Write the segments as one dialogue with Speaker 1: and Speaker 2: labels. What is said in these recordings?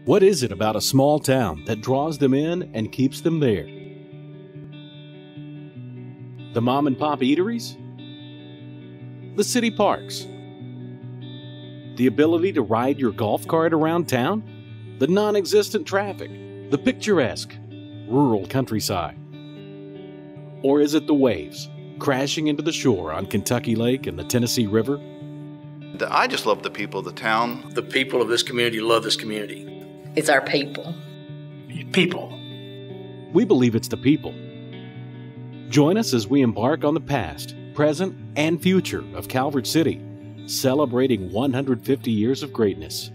Speaker 1: What is it about a small town that draws them in and keeps them there? The mom and pop eateries? The city parks? The ability to ride your golf cart around town? The non-existent traffic? The picturesque, rural countryside? Or is it the waves crashing into the shore on Kentucky Lake and the Tennessee River?
Speaker 2: I just love the people of the town.
Speaker 3: The people of this community love this community.
Speaker 4: It's our people.
Speaker 3: People.
Speaker 1: We believe it's the people. Join us as we embark on the past, present, and future of Calvert City, celebrating 150 years of greatness.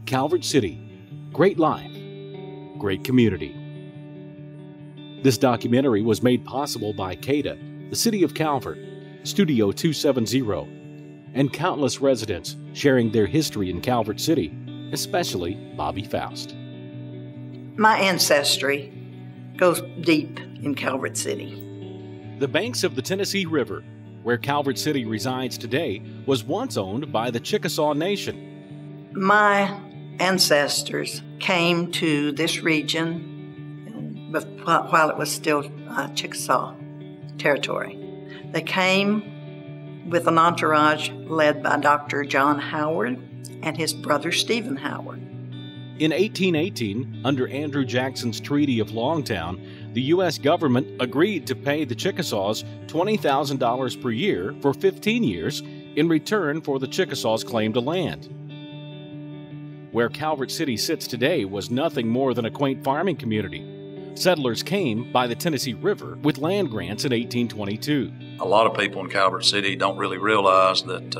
Speaker 1: Calvert City, great life, great community. This documentary was made possible by CADA, the City of Calvert, Studio 270, and countless residents sharing their history in Calvert City, especially Bobby Faust.
Speaker 5: My ancestry goes deep in Calvert City.
Speaker 1: The banks of the Tennessee River, where Calvert City resides today, was once owned by the Chickasaw Nation.
Speaker 5: My ancestors came to this region while it was still Chickasaw territory. They came with an entourage led by Dr. John Howard and his brother Stephen Howard.
Speaker 1: In 1818, under Andrew Jackson's Treaty of Longtown, the U.S. government agreed to pay the Chickasaws $20,000 per year for 15 years in return for the Chickasaws' claim to land. Where Calvert City sits today was nothing more than a quaint farming community. Settlers came by the Tennessee River with land grants in 1822.
Speaker 6: A lot of people in Calvert City don't really realize that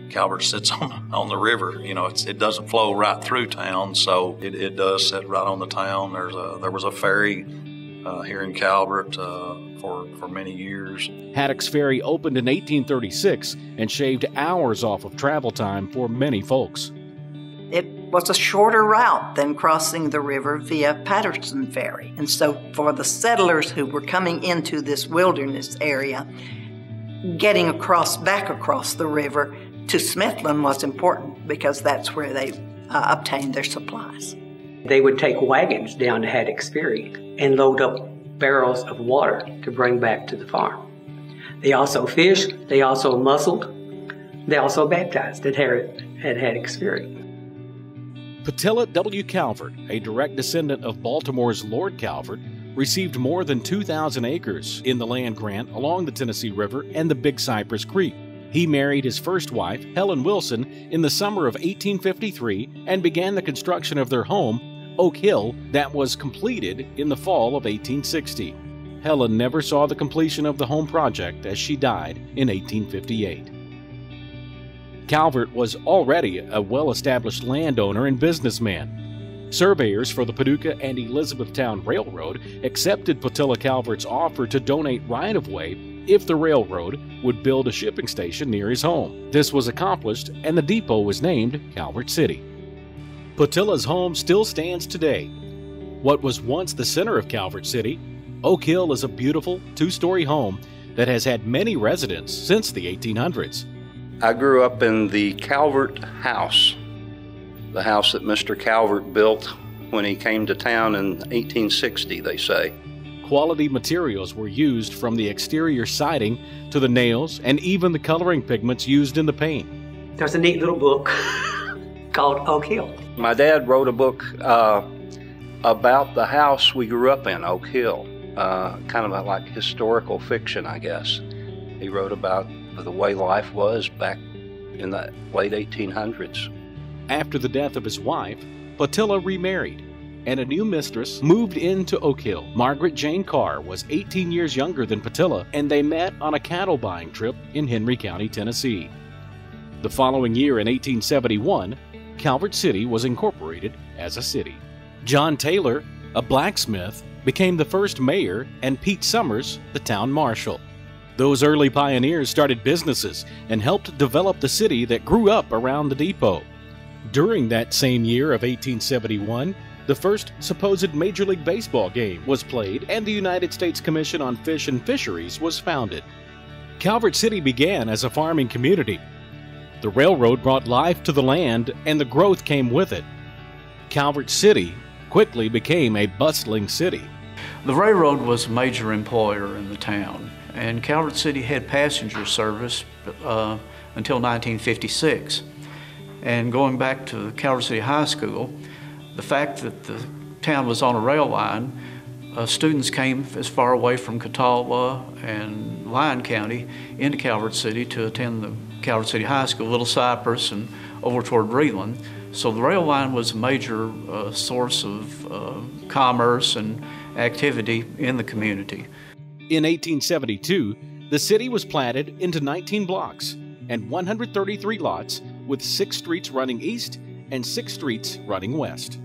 Speaker 6: Calvert sits on the river. You know, it doesn't flow right through town, so it does sit right on the town. There was a ferry here in Calvert for many years.
Speaker 1: Haddock's Ferry opened in 1836 and shaved hours off of travel time for many folks.
Speaker 5: It was a shorter route than crossing the river via Patterson Ferry. And so for the settlers who were coming into this wilderness area, getting back across the river to Smithland was important because that's where they obtained their supplies.
Speaker 7: They would take wagons down to Haddock's Ferry and load up barrels of water to bring back to the farm. They also fished, they also musselled, they also baptized at Haddock's Ferry.
Speaker 1: Patilla W. Calvert, a direct descendant of Baltimore's Lord Calvert, received more than 2,000 acres in the land grant along the Tennessee River and the Big Cypress Creek. He married his first wife, Helen Wilson, in the summer of 1853 and began the construction of their home, Oak Hill, that was completed in the fall of 1860. Helen never saw the completion of the home project as she died in 1858. Calvert was already a well-established landowner and businessman. Surveyors for the Paducah and Elizabethtown Railroad accepted Patilla Calvert's offer to donate right-of-way if the railroad would build a shipping station near his home. This was accomplished, and the depot was named Calvert City. Patilla's home still stands today. What was once the center of Calvert City, Oak Hill is a beautiful two-story home that has had many residents since the 1800s.
Speaker 8: I grew up in the Calvert house, the house that Mr. Calvert built when he came to town in 1860, they say.
Speaker 1: Quality materials were used from the exterior siding to the nails and even the coloring pigments used in the paint.
Speaker 7: There's a neat little book called Oak Hill.
Speaker 8: My dad wrote a book about the house we grew up in, Oak Hill, kind of like historical fiction, I guess. He wrote about the way life was back in the late 1800s.
Speaker 1: After the death of his wife, Patilla remarried, and a new mistress moved into Oak Hill. Margaret Jane Carr was 18 years younger than Patilla, and they met on a cattle buying trip in Henry County, Tennessee. The following year, in 1871, Calvert City was incorporated as a city. John Taylor, a blacksmith, became the first mayor, and Pete Summers, the town marshal. Those early pioneers started businesses and helped develop the city that grew up around the depot. During that same year of 1871, the first supposed Major League Baseball game was played and the United States Commission on Fish and Fisheries was founded. Calvert City began as a farming community. The railroad brought life to the land and the growth came with it. Calvert City quickly became a bustling city.
Speaker 4: The railroad was a major employer in the town, and Calvert City had passenger service until 1956. And going back to Calvert City High School, the fact that the town was on a rail line, students came as far away from Catawba and Lyon County into Calvert City to attend the Calvert City High School, Little Cypress, and over toward Breland. So the rail line was a major source of commerce and activity in the community.
Speaker 1: In 1872, the city was platted into 19 blocks and 133 lots, with 6 streets running east and 6 streets running west.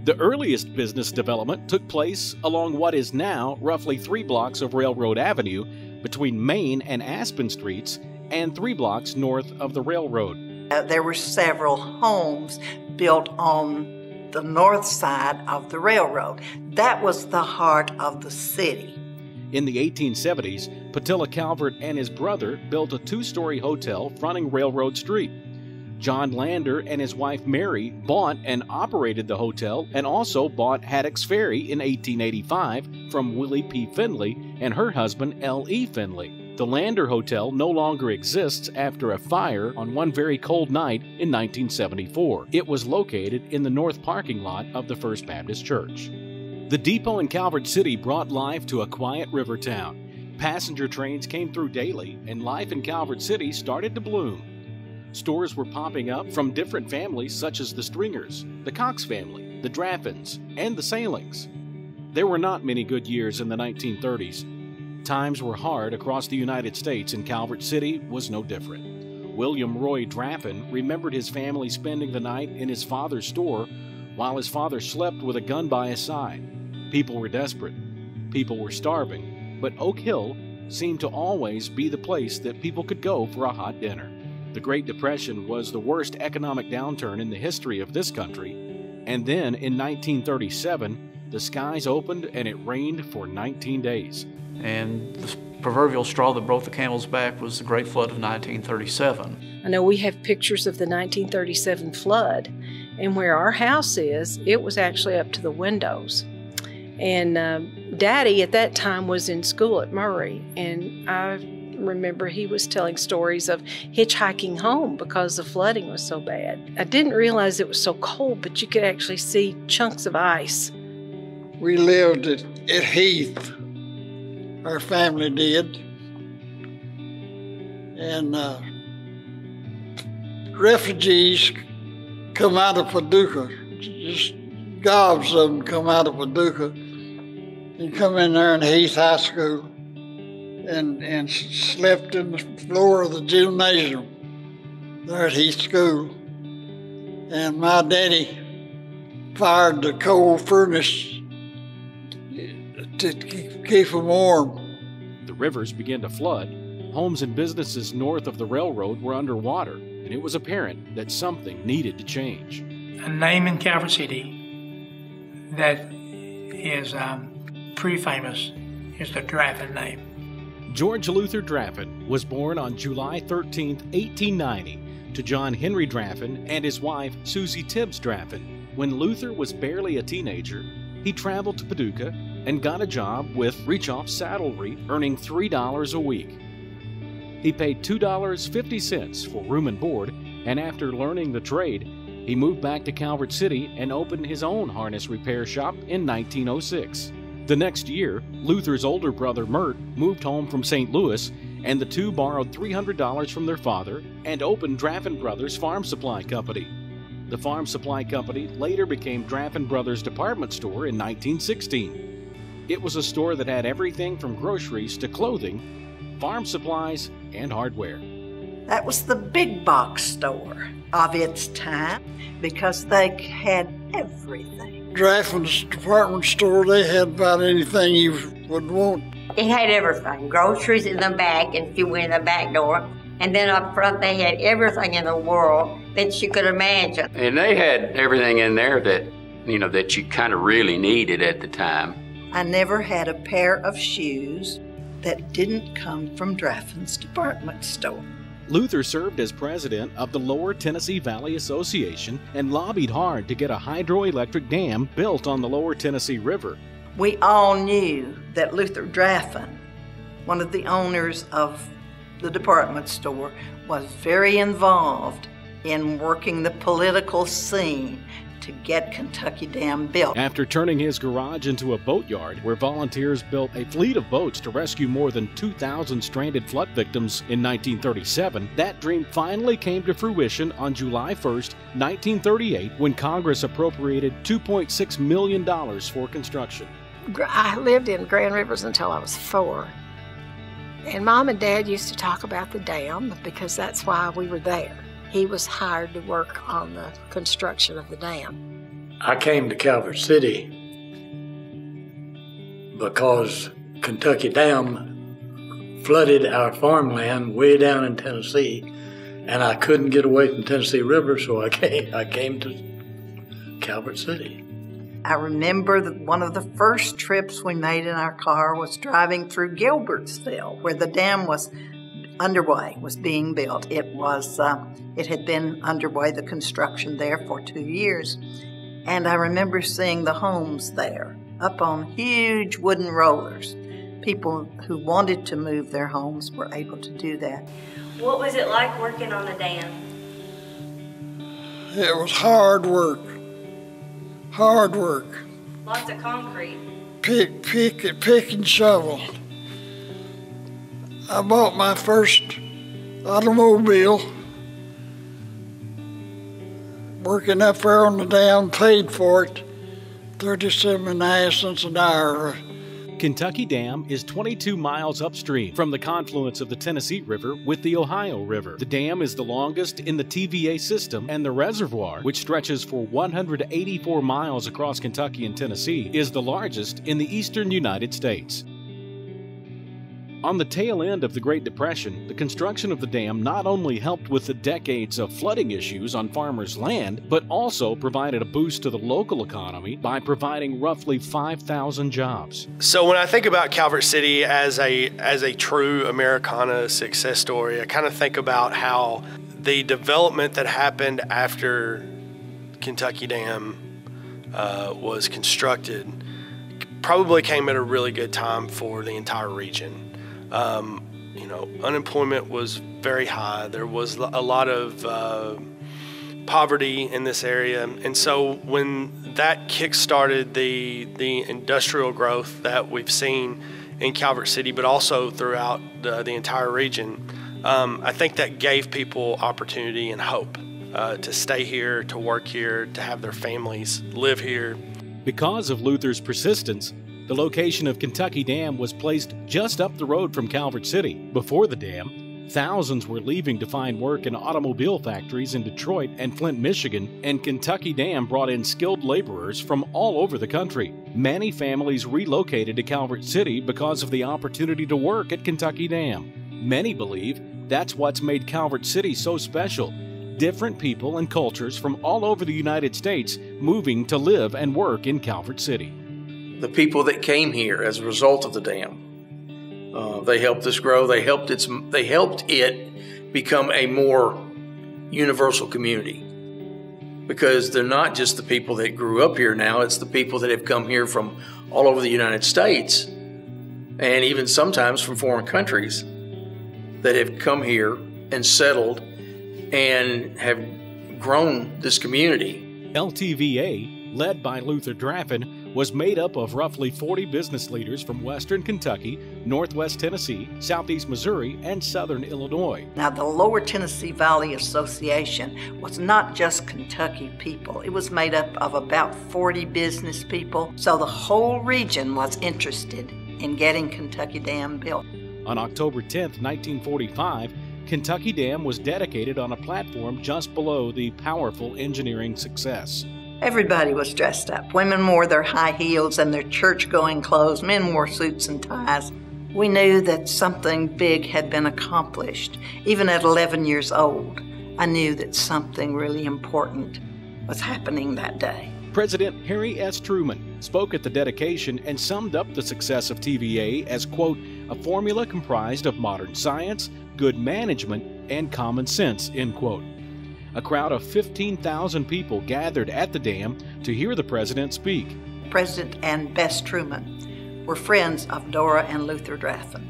Speaker 1: The earliest business development took place along what is now roughly 3 blocks of Railroad Avenue between Main and Aspen Streets, and 3 blocks north of the railroad.
Speaker 5: There were several homes built on the north side of the railroad. That was the heart of the city.
Speaker 1: In the 1870s, Patilla Calvert and his brother built a 2-story hotel fronting Railroad Street. John Lander and his wife Mary bought and operated the hotel, and also bought Haddock's Ferry in 1885 from Willie P. Finley and her husband L.E. Finley. The Lander Hotel no longer exists after a fire on one very cold night in 1974. It was located in the north parking lot of the First Baptist Church. The depot in Calvert City brought life to a quiet river town. Passenger trains came through daily, and life in Calvert City started to bloom. Stores were popping up from different families such as the Stringers, the Cox family, the Draffins, and the Sailings. There were not many good years in the 1930s. Times were hard across the United States, and Calvert City was no different. William Roy Draffin remembered his family spending the night in his father's store while his father slept with a gun by his side. People were desperate. People were starving. But Oak Hill seemed to always be the place that people could go for a hot dinner. The Great Depression was the worst economic downturn in the history of this country. And then in 1937, the skies opened and it rained for 19 days.
Speaker 4: And the proverbial straw that broke the camel's back was the Great Flood of 1937.
Speaker 9: I know we have pictures of the 1937 flood, and where our house is, it was actually up to the windows. And Daddy at that time was in school at Murray, and I remember he was telling stories of hitchhiking home because the flooding was so bad. I didn't realize it was so cold, but you could actually see chunks of ice.
Speaker 10: We lived at Heath, our family did, and refugees come out of Paducah, just gobs of them come out of Paducah and come in there in Heath High School and slept in the floor of the gymnasium there at Heath School. And my daddy fired the coal furnace to keep them warm.
Speaker 1: The rivers began to flood. Homes and businesses north of the railroad were underwater, and it was apparent that something needed to change.
Speaker 3: A name in Calvert City that is pretty famous is the Draffin name.
Speaker 1: George Luther Draffin was born on July 13, 1890, to John Henry Draffin and his wife Susie Tibbs Draffin. When Luther was barely a teenager, he traveled to Paducah and got a job with Rechoff Saddlery, earning $3 a week. He paid $2.50 for room and board, and after learning the trade, he moved back to Calvert City and opened his own harness repair shop in 1906. The next year, Luther's older brother Mert moved home from St. Louis, and the two borrowed $300 from their father and opened Draffin Brothers Farm Supply Company. The Farm Supply Company later became Draffin Brothers Department Store in 1916. It was a store that had everything from groceries to clothing, farm supplies, and hardware.
Speaker 5: That was the big box store of its time because they had everything.
Speaker 10: Draffin's department store, they had about anything you would want.
Speaker 11: It had everything, groceries in the back, and if you went in the back door. And then up front, they had everything in the world that you could imagine.
Speaker 8: And they had everything in there that, that you kind of really needed at the time.
Speaker 5: I never had a pair of shoes that didn't come from Draffin's department store.
Speaker 1: Luther served as president of the Lower Tennessee Valley Association and lobbied hard to get a hydroelectric dam built on the Lower Tennessee River.
Speaker 5: We all knew that Luther Draffin, one of the owners of the department store, was very involved in working the political scene to get Kentucky Dam built.
Speaker 1: After turning his garage into a boatyard where volunteers built a fleet of boats to rescue more than 2,000 stranded flood victims in 1937, that dream finally came to fruition on July 1st, 1938, when Congress appropriated $2.6 million for construction.
Speaker 9: I lived in Grand Rivers until I was 4. And Mom and Dad used to talk about the dam because that's why we were there. He was hired to work on the construction of the dam.
Speaker 12: I came to Calvert City because Kentucky Dam flooded our farmland way down in Tennessee, and I couldn't get away from Tennessee River, so I came to Calvert City.
Speaker 5: I remember that one of the first trips we made in our car was driving through Gilbertsville, where the dam was underway, was being built. It had been underway, the construction there, for 2 years. And I remember seeing the homes there, up on huge wooden rollers. People who wanted to move their homes were able to do that.
Speaker 13: What was it like working on the dam?
Speaker 10: It was hard work. Hard work.
Speaker 13: Lots of concrete.
Speaker 10: Pick and shovel. I bought my first automobile working up there on the dam, paid for it, 37.5 cents an hour.
Speaker 1: Kentucky Dam is 22 miles upstream from the confluence of the Tennessee River with the Ohio River. The dam is the longest in the TVA system, and the reservoir, which stretches for 184 miles across Kentucky and Tennessee, is the largest in the eastern United States. On the tail end of the Great Depression, the construction of the dam not only helped with the decades of flooding issues on farmers' land, but also provided a boost to the local economy by providing roughly 5,000 jobs.
Speaker 14: So when I think about Calvert City as a true Americana success story, I kind of think about how the development that happened after Kentucky Dam was constructed probably came at a really good time for the entire region. Unemployment was very high. There was a lot of poverty in this area. And so when that kick-started the industrial growth that we've seen in Calvert City, but also throughout the entire region, I think that gave people opportunity and hope to stay here, to work here, to have their families live here.
Speaker 1: Because of Luther's persistence, the location of Kentucky Dam was placed just up the road from Calvert City. Before the dam, thousands were leaving to find work in automobile factories in Detroit and Flint, Michigan, and Kentucky Dam brought in skilled laborers from all over the country. Many families relocated to Calvert City because of the opportunity to work at Kentucky Dam. Many believe that's what's made Calvert City so special. Different people and cultures from all over the United States moving to live and work in Calvert City.
Speaker 12: The people that came here as a result of the dam, they helped us grow. They helped it become a more universal community, because they're not just the people that grew up here now. It's the people that have come here from all over the United States, and even sometimes from foreign countries, that have come here and settled and have grown this community.
Speaker 1: LTVA, led by Luther Draffin, was made up of roughly 40 business leaders from western Kentucky, northwest Tennessee, southeast Missouri, and southern Illinois.
Speaker 5: Now, the Lower Tennessee Valley Association was not just Kentucky people. It was made up of about 40 business people, so the whole region was interested in getting Kentucky Dam built.
Speaker 1: On October 10, 1945, Kentucky Dam was dedicated on a platform just below the powerful engineering success.
Speaker 5: Everybody was dressed up. Women wore their high heels and their church-going clothes. Men wore suits and ties. We knew that something big had been accomplished. Even at 11 years old, I knew that something really important was happening that day.
Speaker 1: President Harry S. Truman spoke at the dedication and summed up the success of TVA as, quote, a formula comprised of modern science, good management, and common sense, end quote. A crowd of 15,000 people gathered at the dam to hear the president speak.
Speaker 5: President and Bess Truman were friends of Dora and Luther Draffin.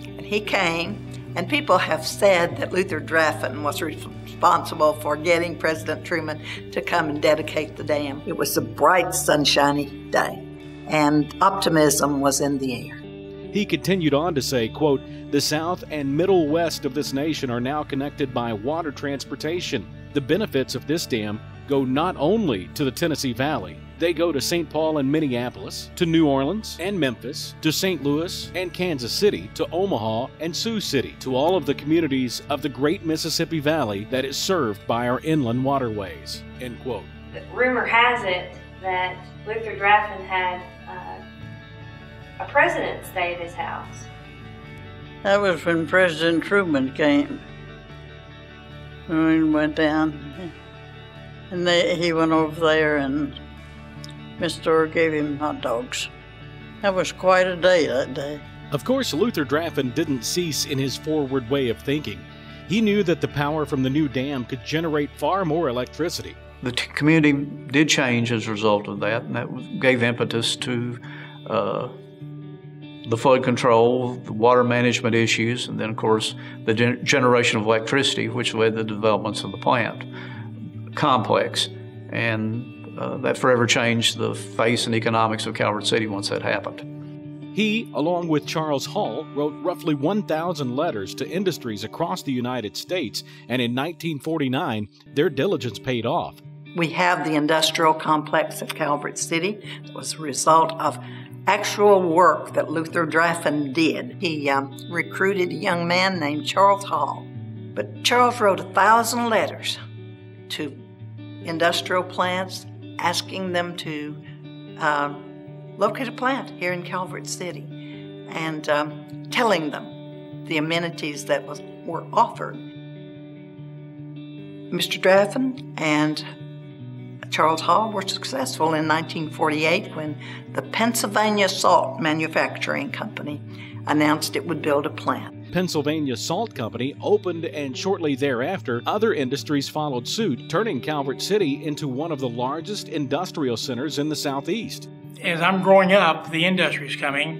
Speaker 5: And he came, and people have said that Luther Draffin was responsible for getting President Truman to come and dedicate the dam. It was a bright, sunshiny day, and optimism was in the air.
Speaker 1: He continued on to say, quote, "The south and middle west of this nation are now connected by water transportation. The benefits of this dam go not only to the Tennessee Valley, they go to St. Paul and Minneapolis, to New Orleans and Memphis, to St. Louis and Kansas City, to Omaha and Sioux City, to all of the communities of the great Mississippi Valley that is served by our inland waterways," end quote.
Speaker 13: Rumor has it that Luther Draffin had a president stay at his house.
Speaker 10: That was when President Truman came. When he went down, and he went over there, and Miss Dora gave him hot dogs. That was quite a day that day.
Speaker 1: Of course, Luther Draffin didn't cease in his forward way of thinking. He knew that the power from the new dam could generate far more electricity.
Speaker 4: The community did change as a result of that, and that gave impetus to the flood control, the water management issues, and then, of course, the generation of electricity, which led to the developments of the plant complex. And that forever changed the face and economics of Calvert City once that happened.
Speaker 1: He, along with Charles Hall, wrote roughly 1,000 letters to industries across the United States, and in 1949, their diligence paid off.
Speaker 5: We have the industrial complex at Calvert City. It was a result of actual work that Luther Draffin did. He recruited a young man named Charles Hall. But Charles wrote 1,000 letters to industrial plants asking them to locate a plant here in Calvert City and telling them the amenities that were offered. Mr. Draffin and Charles Hall were successful in 1948 when the Pennsylvania Salt Manufacturing Company announced it would build a plant.
Speaker 1: Pennsylvania Salt Company opened, and shortly thereafter, other industries followed suit, turning Calvert City into one of the largest industrial centers in the Southeast.
Speaker 3: As I'm growing up, the industry's coming,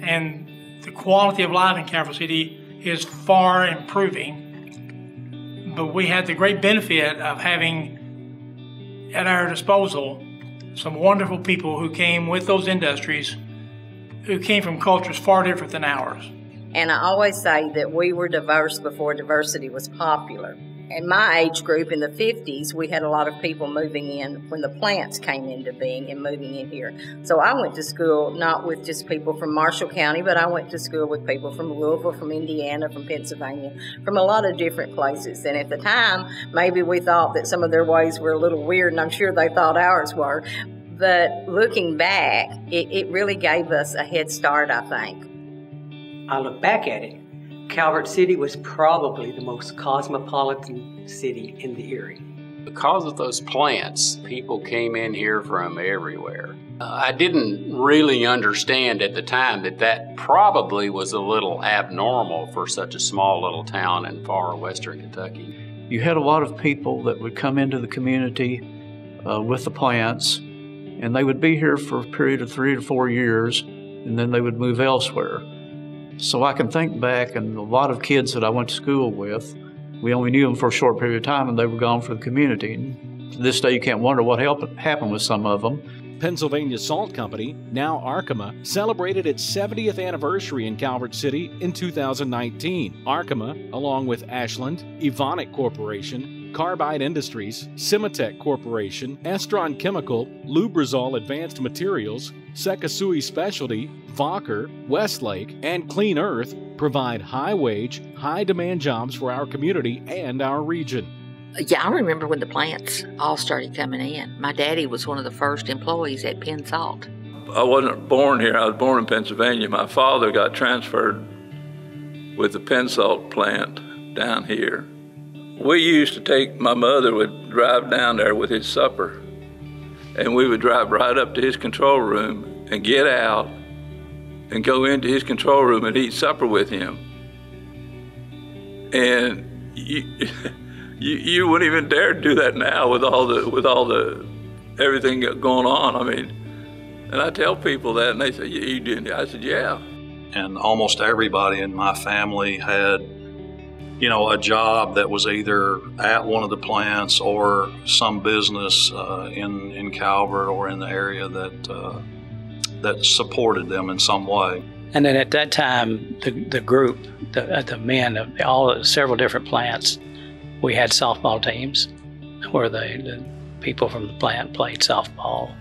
Speaker 3: and the quality of life in Calvert City is far improving. But we had the great benefit of having at our disposal some wonderful people who came with those industries, who came from cultures far different than ours.
Speaker 11: And I always say that we were diverse before diversity was popular. In my age group in the 50s, we had a lot of people moving in when the plants came into being and moving in here. So I went to school not with just people from Marshall County, but I went to school with people from Louisville, from Indiana, from Pennsylvania, from a lot of different places. And at the time, maybe we thought that some of their ways were a little weird, and I'm sure they thought ours were. But looking back, it really gave us a head start, I think.
Speaker 7: I look back at it, Calvert City was probably the most cosmopolitan city in the Erie.
Speaker 8: Because of those plants, people came in here from everywhere. I didn't really understand at the time that probably was a little abnormal for such a small little town in far western Kentucky.
Speaker 4: You had a lot of people that would come into the community with the plants, and they would be here for a period of 3 to 4 years, and then they would move elsewhere. So I can think back, and a lot of kids that I went to school with, we only knew them for a short period of time, and they were gone for the community. And to this day, you can't wonder what happened with some of them.
Speaker 1: Pennsylvania Salt Company, now Arkema, celebrated its 70th anniversary in Calvert City in 2019. Arkema, along with Ashland, Evonik Corporation, Carbide Industries, Cimatec Corporation, Estron Chemical, Lubrizol Advanced Materials, Sekisui Specialty, Fokker, Westlake, and Clean Earth provide high-wage, high-demand jobs for our community and our region.
Speaker 15: Yeah, I remember when the plants all started coming in. My daddy was one of the first employees at Penn Salt.
Speaker 16: I wasn't born here. I was born in Pennsylvania. My father got transferred with the Penn Salt plant down here. We used to my mother would drive down there with his supper, and we would drive right up to his control room and get out and go into his control room and eat supper with him. And you wouldn't even dare do that now with all the everything going on. I mean, and I tell people that, and they say, "You doing it?" I said, "Yeah."
Speaker 6: And almost everybody in my family had, you know, a job that was either at one of the plants or some business in Calvert or in the area that supported them in some way.
Speaker 17: And then at that time, the group, the men of several different plants, we had softball teams where the people from the plant played softball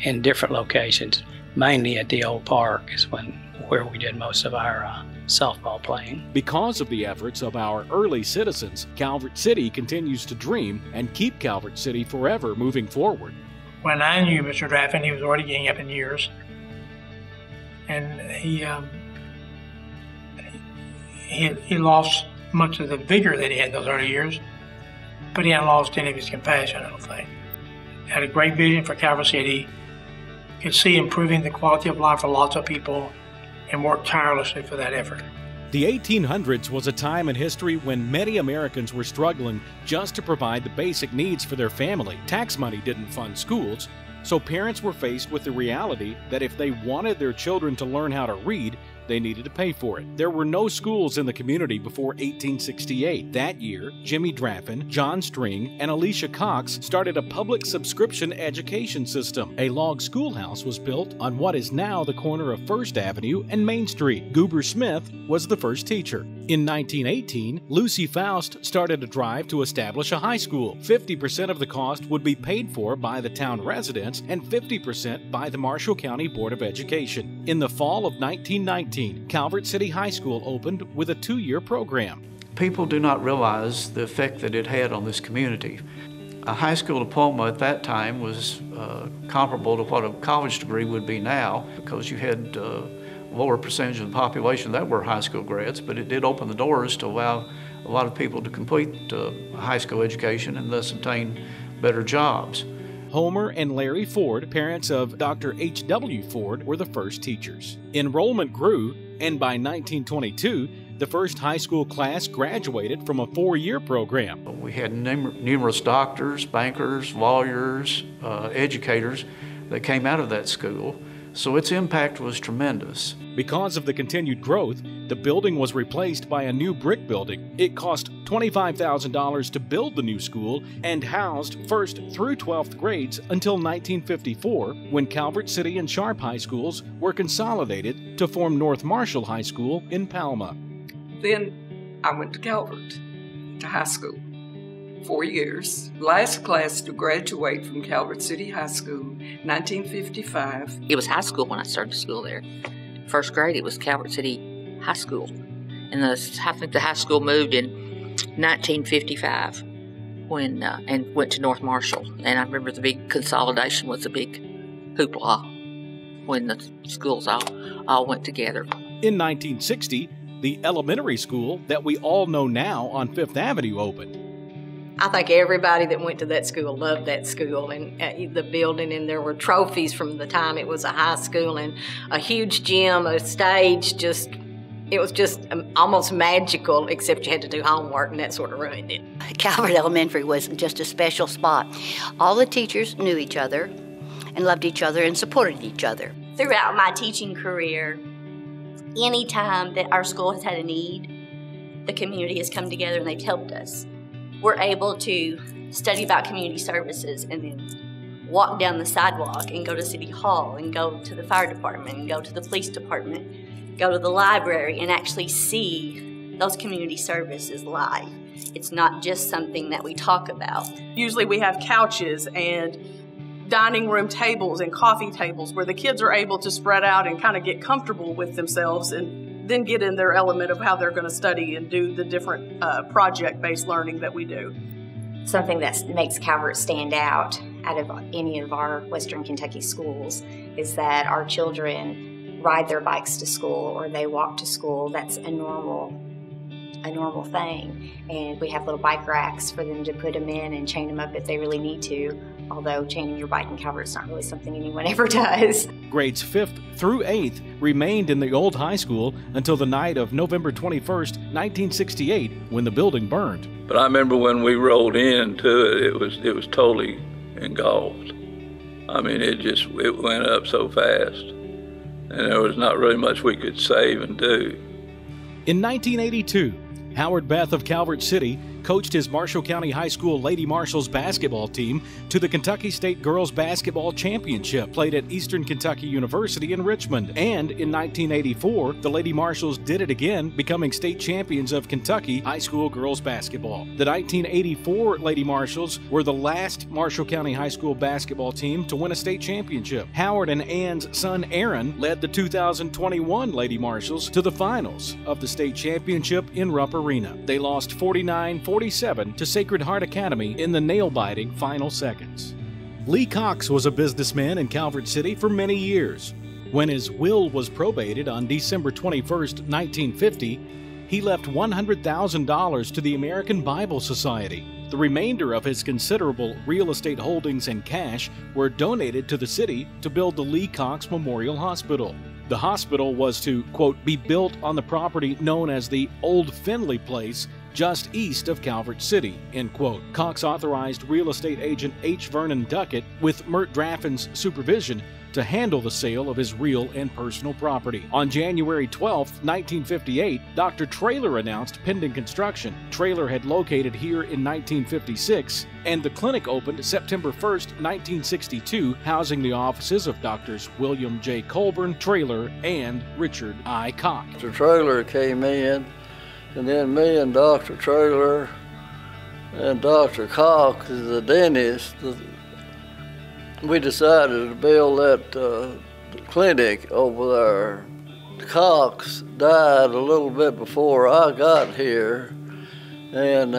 Speaker 17: in different locations. Mainly at the old park is where we did most of our softball playing.
Speaker 1: Because of the efforts of our early citizens, Calvert City continues to dream and keep Calvert City forever moving forward.
Speaker 3: When I knew Mr. Draffin, he was already getting up in years. And he lost much of the vigor that he had in those early years, but he hadn't lost any of his compassion, I don't think. Had a great vision for Calvert City, could see improving the quality of life for lots of people, and worked tirelessly for that effort.
Speaker 1: The 1800s was a time in history when many Americans were struggling just to provide the basic needs for their family. Tax money didn't fund schools, so parents were faced with the reality that if they wanted their children to learn how to read, they needed to pay for it. There were no schools in the community before 1868. That year, Jimmy Draffin, John String, and Alicia Cox started a public subscription education system. A log schoolhouse was built on what is now the corner of First Avenue and Main Street. Goober Smith was the first teacher. In 1918, Lucy Faust started a drive to establish a high school. 50% of the cost would be paid for by the town residents and 50% by the Marshall County Board of Education. In the fall of 1919, Calvert City High School opened with a 2-year program.
Speaker 4: People do not realize the effect that it had on this community. A high school diploma at that time was comparable to what a college degree would be now, because you had lower percentage of the population that were high school grads, but it did open the doors to allow a lot of people to complete a high school education and thus obtain better jobs.
Speaker 1: Homer and Larry Ford, parents of Dr. H.W. Ford, were the first teachers. Enrollment grew, and by 1922, the first high school class graduated from a 4-year program.
Speaker 4: We had numerous doctors, bankers, lawyers, educators that came out of that school, so its impact was tremendous.
Speaker 1: Because of the continued growth, the building was replaced by a new brick building. It cost $25,000 to build the new school and housed 1st through 12th grades until 1954, when Calvert City and Sharp High Schools were consolidated to form North Marshall High School in Palma.
Speaker 18: Then I went to Calvert, to high school. 4 years. Last class to graduate from Calvert City High School, 1955.
Speaker 15: It was high school when I started school there. First grade, it was Calvert City High School. And I think the high school moved in 1955 and went to North Marshall. And I remember the big consolidation was a big hoopla when the schools all went together.
Speaker 1: In 1960, the elementary school that we all know now on Fifth Avenue opened.
Speaker 11: I think everybody that went to that school loved that school and the building, and there were trophies from the time it was a high school, and a huge gym, a stage. It was just almost magical, except you had to do homework, and that sort of ruined it.
Speaker 19: Calvert Elementary was just a special spot. All the teachers knew each other and loved each other and supported each other.
Speaker 20: Throughout my teaching career, any time that our school has had a need, the community has come together and they've helped us. We're able to study about community services and then walk down the sidewalk and go to City Hall and go to the fire department and go to the police department, go to the library and actually see those community services live. It's not just something that we talk about.
Speaker 21: Usually we have couches and dining room tables and coffee tables where the kids are able to spread out and kind of get comfortable with themselves and then get in their element of how they're going to study and do the different project-based learning that we do.
Speaker 22: Something that makes Calvert stand out of any of our Western Kentucky schools is that our children ride their bikes to school or they walk to school. That's a normal thing. And we have little bike racks for them to put them in and chain them up if they really need to. although chaining your bike in Calvert's not really something anyone ever does.
Speaker 1: Grades 5th through 8th remained in the old high school until the night of November 21st, 1968, when the building burned.
Speaker 16: But I remember when we rolled into it, it was totally engulfed. I mean, it went up so fast, and there was not really much we could save and do.
Speaker 1: In 1982, Howard Beth of Calvert City coached his Marshall County High School Lady Marshals basketball team to the Kentucky State Girls Basketball Championship played at Eastern Kentucky University in Richmond. And in 1984, the Lady Marshals did it again, becoming state champions of Kentucky High School Girls Basketball. The 1984 Lady Marshals were the last Marshall County High School basketball team to win a state championship. Howard and Ann's son Aaron led the 2021 Lady Marshals to the finals of the state championship in Rupp Arena. They lost 49-47 to Sacred Heart Academy in the nail-biting final seconds. Lee Cox was a businessman in Calvert City for many years. When his will was probated on December 21, 1950, he left $100,000 to the American Bible Society. The remainder of his considerable real estate holdings and cash were donated to the city to build the Lee Cox Memorial Hospital. The hospital was to, quote, be built on the property known as the Old Finley Place, just east of Calvert City, end quote. Cox authorized real estate agent H. Vernon Duckett, with Mert Draffin's supervision, to handle the sale of his real and personal property. On January 12, 1958, Dr. Traylor announced pending construction. Traylor had located here in 1956, and the clinic opened September 1, 1962, housing the offices of Drs. William J. Colburn, Traylor, and Richard I. Cox.
Speaker 10: Dr. Traylor came in, and then me and Dr. Traylor and Dr. Cox, the dentist, we decided to build that clinic over there. Cox died a little bit before I got here, and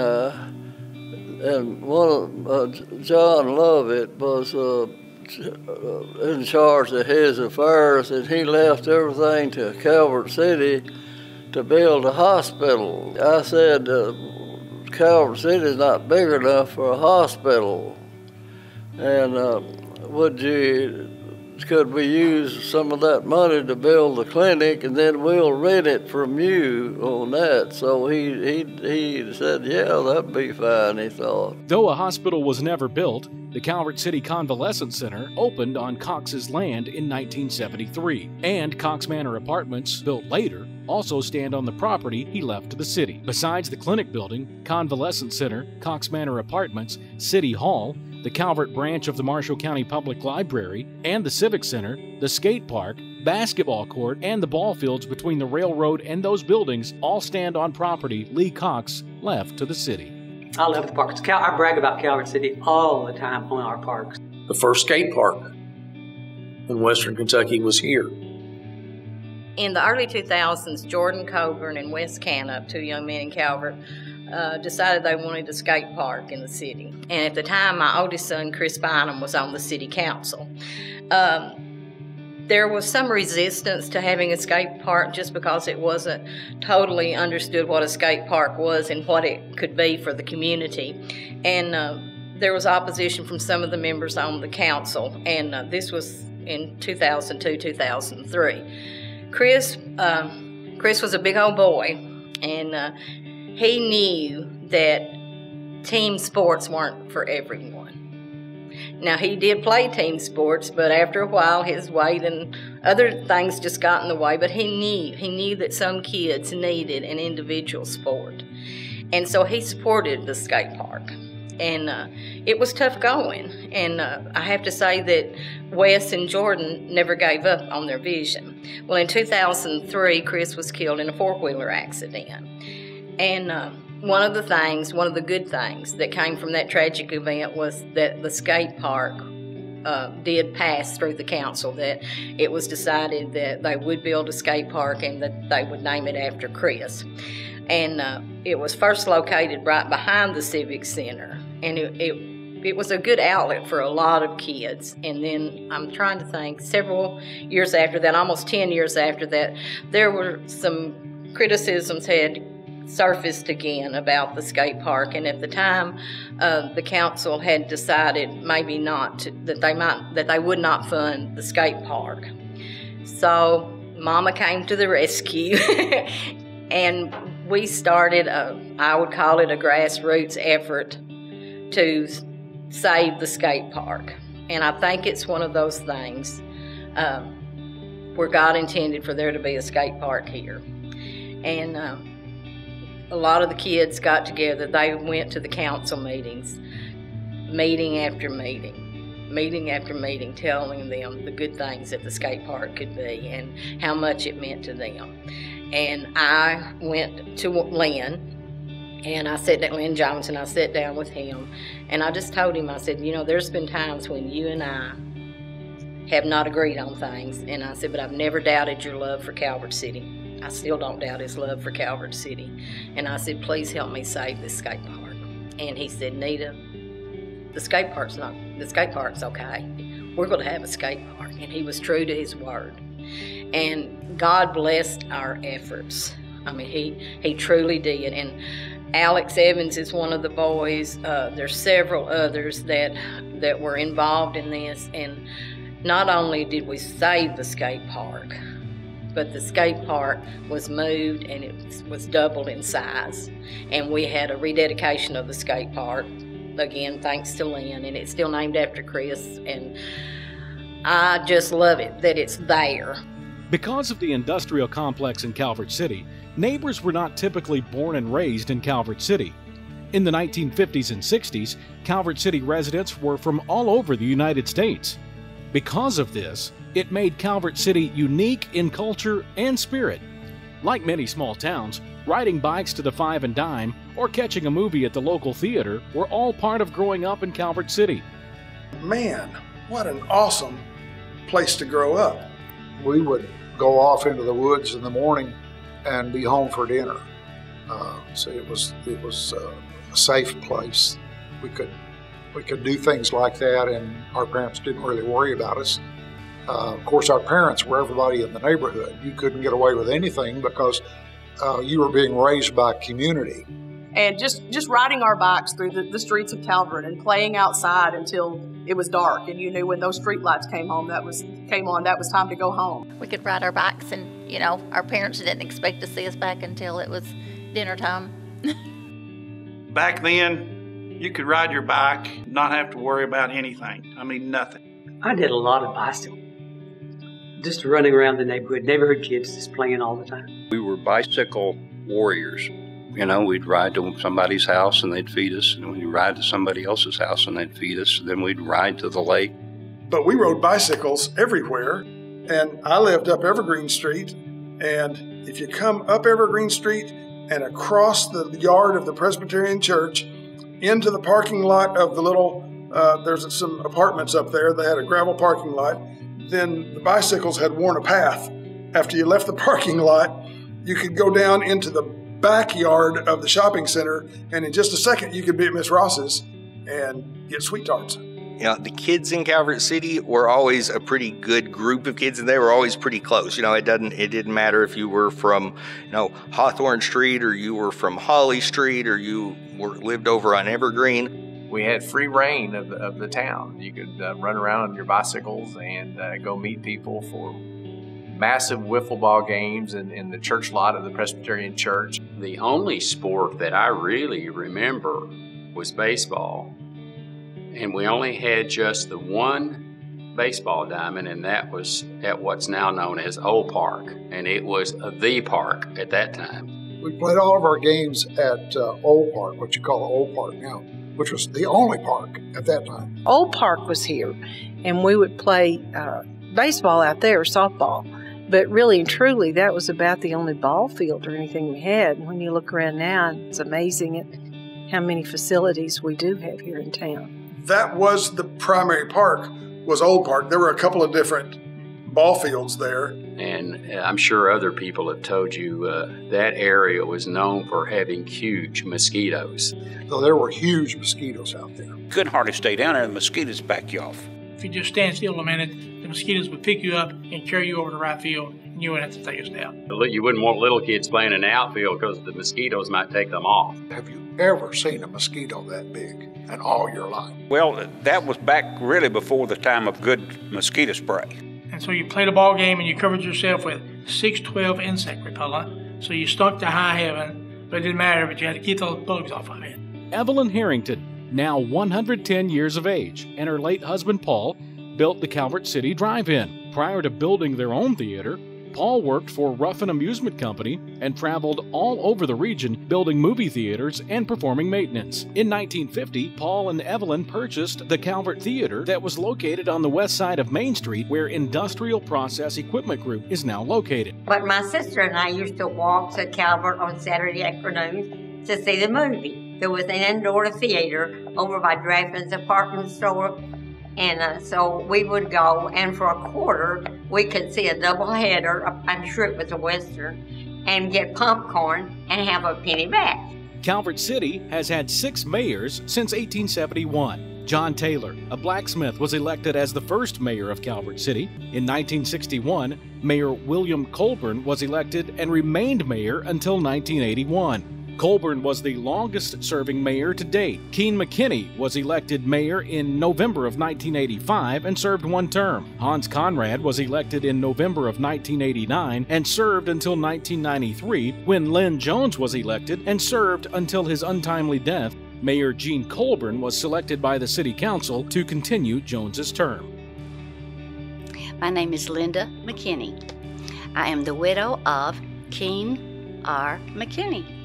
Speaker 10: one of John Lovett was in charge of his affairs, and he left everything to Calvert City to build a hospital. I said, Calvert City is not big enough for a hospital, and could we use some of that money to build the clinic, and then we'll rent it from you on that? So he said, yeah, that'd be fine, he thought.
Speaker 1: Though a hospital was never built, the Calvert City Convalescent Center opened on Cox's land in 1973, and Cox Manor Apartments, built later, also stand on the property he left to the city. Besides the clinic building, Convalescent Center, Cox Manor Apartments, City Hall, the Calvert branch of the Marshall County Public Library, and the Civic Center, the skate park, basketball court, and the ball fields between the railroad and those buildings all stand on property Lee Cox left to the city.
Speaker 7: I love the parks. I brag about Calvert City all the time on our parks.
Speaker 12: The first skate park in Western Kentucky was here.
Speaker 11: In the early 2000s, Jordan Colburn and Wes Canup, two young men in Calvert, decided they wanted a skate park in the city. And at the time, my oldest son, Chris Bynum, was on the city council. There was some resistance to having a skate park just because it wasn't totally understood what a skate park was and what it could be for the community. And there was opposition from some of the members on the council, and this was in 2002, 2003. Chris was a big old boy, and he knew that team sports weren't for everyone. Now, he did play team sports, but after a while, his weight and other things just got in the way. But he knew that some kids needed an individual sport. And so he supported the skate park. And it was tough going. And I have to say that Wes and Jordan never gave up on their vision. Well, in 2003, Chris was killed in a four-wheeler accident. And one of the good things that came from that tragic event was that the skate park did pass through the council, that it was decided that they would build a skate park and that they would name it after Chris. And it was first located right behind the Civic Center, and it was a good outlet for a lot of kids. And then I'm trying to think, several years after that, almost 10 years after that, there were some criticisms had surfaced again about the skate park, and at the time the council had decided maybe not that they would not fund the skate park. So Mama came to the rescue and we started I would call it a grassroots effort to save the skate park. And I think it's one of those things where God intended for there to be a skate park here. And a lot of the kids got together. They went to the council meetings, meeting after meeting, telling them the good things that the skate park could be and how much it meant to them. And I went to Lynn, and I sat down, Lynn Jones, and I sat down with him, and I just told him, I said, you know, there's been times when you and I have not agreed on things, and I said, but I've never doubted your love for Calvert City. I still don't doubt his love for Calvert City. And I said, please help me save this skate park. And he said, Nita, the skate park's okay. We're going to have a skate park. And he was true to his word. And God blessed our efforts. I mean, he truly did. And Alex Evans is one of the boys. There's several others that were involved in this. And not only did we save the skate park, but the skate park was moved and it was doubled in size. And we had a rededication of the skate park, again, thanks to Lynn, and it's still named after Chris. And I just love it that it's there.
Speaker 1: Because of the industrial complex in Calvert City, neighbors were not typically born and raised in Calvert City. In the 1950s and 60s, Calvert City residents were from all over the United States. Because of this, it made Calvert City unique in culture and spirit. Like many small towns, riding bikes to the Five and Dime or catching a movie at the local theater were all part of growing up in Calvert City.
Speaker 2: Man, what an awesome place to grow up.
Speaker 9: We would go off into the woods in the morning and be home for dinner. So it was a safe place. We could do things like that, and our parents didn't really worry about us. Of course, our parents were everybody in the neighborhood. You couldn't get away with anything because you were being raised by community.
Speaker 21: And just riding our bikes through the streets of Calvert and playing outside until it was dark, and you knew when those street lights came on, that was time to go home.
Speaker 23: We could ride our bikes, and you know, our parents didn't expect to see us back until it was dinner time.
Speaker 24: Back then, you could ride your bike, not have to worry about anything. I mean, nothing.
Speaker 7: I did a lot of bicycle. Just running around the neighborhood kids just playing all the time.
Speaker 8: We were bicycle warriors. You know, we'd ride to somebody's house and they'd feed us, and we'd ride to somebody else's house and they'd feed us, and then we'd ride to the lake.
Speaker 2: But we rode bicycles everywhere, and I lived up Evergreen Street, and if you come up Evergreen Street and across the yard of the Presbyterian Church into the parking lot of the little, there's some apartments up there, they had a gravel parking lot, then the bicycles had worn a path. After you left the parking lot, you could go down into the backyard of the shopping center, and in just a second you could be at Miss Ross's and get sweet tarts.
Speaker 25: You know, the kids in Calvert City were always a pretty good group of kids, and they were always pretty close. You know, it didn't matter if you were from, you know, Hawthorne Street, or you were from Holly Street, or you lived over on Evergreen.
Speaker 26: We had free reign of the town. You could run around on your bicycles and go meet people for massive wiffle ball games in the church lot of the Presbyterian Church.
Speaker 27: The only sport that I really remember was baseball. And we only had just the one baseball diamond, and that was at what's now known as Old Park. And it was the park at that time.
Speaker 9: We played all of our games at Old Park, what you call Old Park now, which was the only park at that time.
Speaker 28: Old Park was here, and we would play baseball out there, softball. But really and truly, that was about the only ball field or anything we had. And when you look around now, it's amazing at how many facilities we do have here in town.
Speaker 2: That was the primary park, was Old Park. There were a couple of different ball fields there.
Speaker 27: And I'm sure other people have told you that area was known for having huge mosquitoes.
Speaker 9: So there were huge mosquitoes out there.
Speaker 29: Couldn't hardly stay down there, the mosquitoes back you off.
Speaker 3: If you just stand still a minute, the mosquitoes would pick you up and carry you over to right field. you wouldn't have to take us down.
Speaker 27: You wouldn't want little kids playing in the outfield because the mosquitoes might take them off.
Speaker 9: Have you ever seen a mosquito that big in all your life?
Speaker 29: Well, that was back really before the time of good mosquito spray.
Speaker 3: And so you played a ball game and you covered yourself with 612 insect repellent. So you stunk to high heaven, but it didn't matter, but you had to keep those bugs off of it.
Speaker 1: Evelyn Harrington, now 110 years of age, and her late husband Paul built the Calvert City Drive-In. Prior to building their own theater, Paul worked for Ruffin Amusement Company and traveled all over the region building movie theaters and performing maintenance. In 1950, Paul and Evelyn purchased the Calvert Theater that was located on the west side of Main Street, where Industrial Process Equipment Group is now located.
Speaker 4: But my sister and I used to walk to Calvert on Saturday afternoons to see the movie. There was an indoor theater over by Drafton's apartment store. And so we would go, and for a quarter, we could see a double-header, I'm sure it was a Western, and get popcorn and have a penny back.
Speaker 1: Calvert City has had 6 mayors since 1871. John Taylor, a blacksmith, was elected as the first mayor of Calvert City. In 1961, Mayor William Colburn was elected and remained mayor until 1981. Colburn was the longest-serving mayor to date. Keene Mckinney was elected mayor in November of 1985 and served 1 term. Hans Conrad was elected in November of 1989 and served until 1993, when Lynn Jones was elected and served until his untimely death. Mayor Gene Colburn was selected by the City Council to continue Jones's term.
Speaker 5: My name is Linda McKinney. I am the widow of Keene R. McKinney.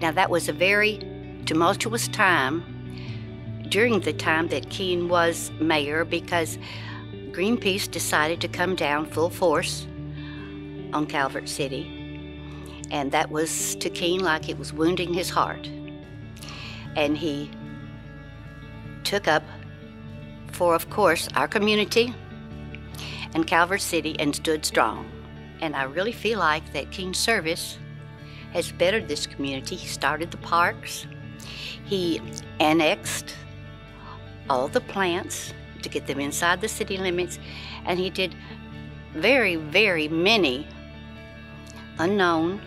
Speaker 5: Now, that was a very tumultuous time during the time that Keene was mayor, because Greenpeace decided to come down full force on Calvert City, and that was to Keene like it was wounding his heart. And he took up for, of course, our community and Calvert City and stood strong. And I really feel like that Keene's service has bettered this community. He started the parks. He annexed all the plants to get them inside the city limits, and he did very, very many unknown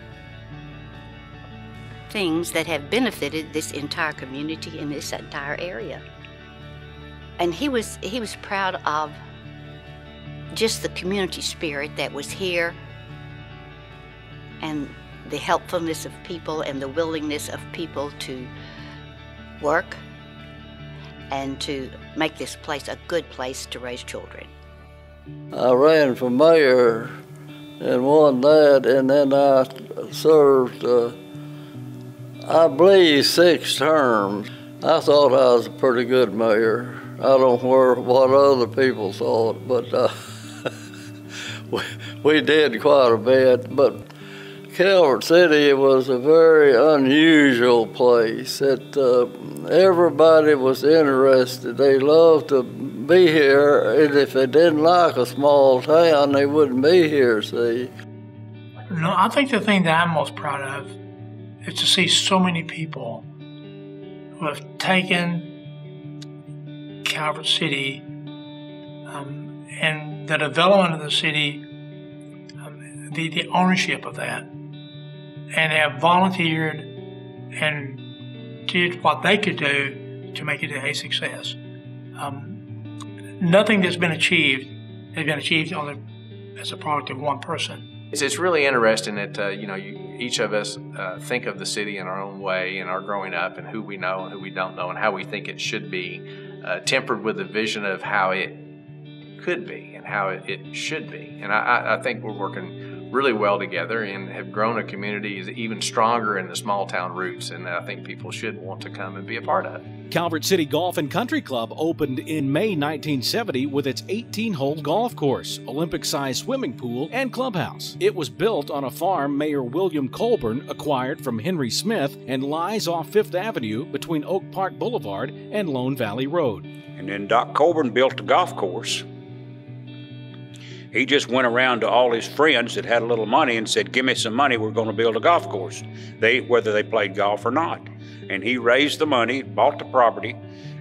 Speaker 5: things that have benefited this entire community in this entire area. And he was proud of just the community spirit that was here, and the helpfulness of people and the willingness of people to work and to make this place a good place to raise children.
Speaker 10: I ran for mayor and won that, and then I served, I believe, 6 terms. I thought I was a pretty good mayor. I don't know what other people thought, but we did quite a bit. But Calvert City was a very unusual place. Everybody was interested. They loved to be here, and if they didn't like a small town, they wouldn't be here, see.
Speaker 3: No, I think the thing that I'm most proud of is to see so many people who have taken Calvert City and the development of the city, the ownership of that, and have volunteered and did what they could do to make it a success. Nothing that's been achieved has been achieved only as a product of one person.
Speaker 26: It's really interesting that each of us think of the city in our own way in our growing up, and who we know and who we don't know, and how we think it should be, tempered with a vision of how it could be and how it should be. And I think we're working really well together and have grown a community even stronger in the small town roots, and I think people should want to come and be a part of it.
Speaker 1: Calvert City Golf and Country Club opened in May 1970 with its 18-hole golf course, Olympic-sized swimming pool, and clubhouse. It was built on a farm Mayor William Colburn acquired from Henry Smith and lies off 5th Avenue between Oak Park Boulevard and Lone Valley Road.
Speaker 29: And then Doc Colburn built the golf course. He just went around to all his friends that had a little money and said, "Give me some money, we're going to build a golf course," whether they played golf or not. And he raised the money, bought the property,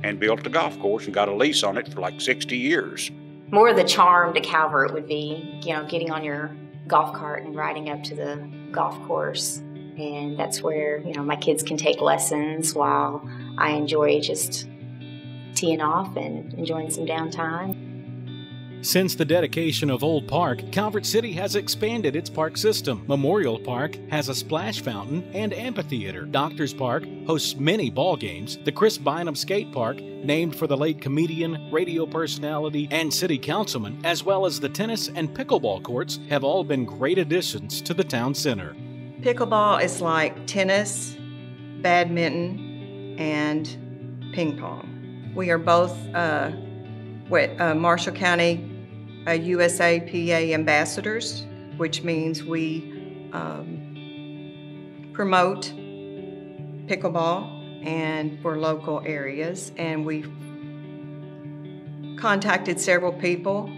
Speaker 29: and built the golf course and got a lease on it for like 60 years.
Speaker 22: More of the charm to Calvert would be, getting on your golf cart and riding up to the golf course. And that's where, my kids can take lessons while I enjoy just teeing off and enjoying some downtime.
Speaker 1: Since the dedication of Old Park, Calvert City has expanded its park system. Memorial Park has a splash fountain and amphitheater. Doctors Park hosts many ball games. The Chris Bynum Skate Park, named for the late comedian, radio personality, and city councilman, as well as the tennis and pickleball courts, have all been great additions to the town center.
Speaker 6: Pickleball is like tennis, badminton, and ping pong. We are both Marshall County USAPA ambassadors, which means we promote pickleball and for local areas. And we've contacted several people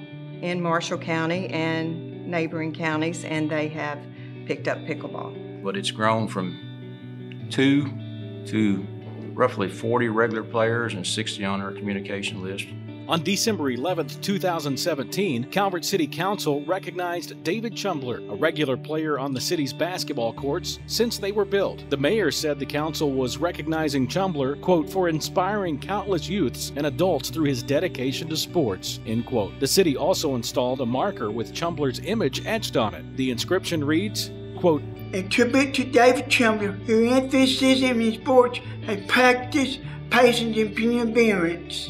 Speaker 6: in Marshall County and neighboring counties, and they have picked up pickleball.
Speaker 13: But it's grown from 2 to roughly 40 regular players and 60 on our communication list.
Speaker 1: On December 11, 2017, Calvert City Council recognized David Chumbler, a regular player on the city's basketball courts since they were built. The mayor said the council was recognizing Chumbler, quote, for inspiring countless youths and adults through his dedication to sports, end quote. The city also installed a marker with Chumbler's image etched on it. The inscription reads, quote,
Speaker 14: a tribute to David Chumbler, whose athleticism in sports has practice, patience, and perseverance.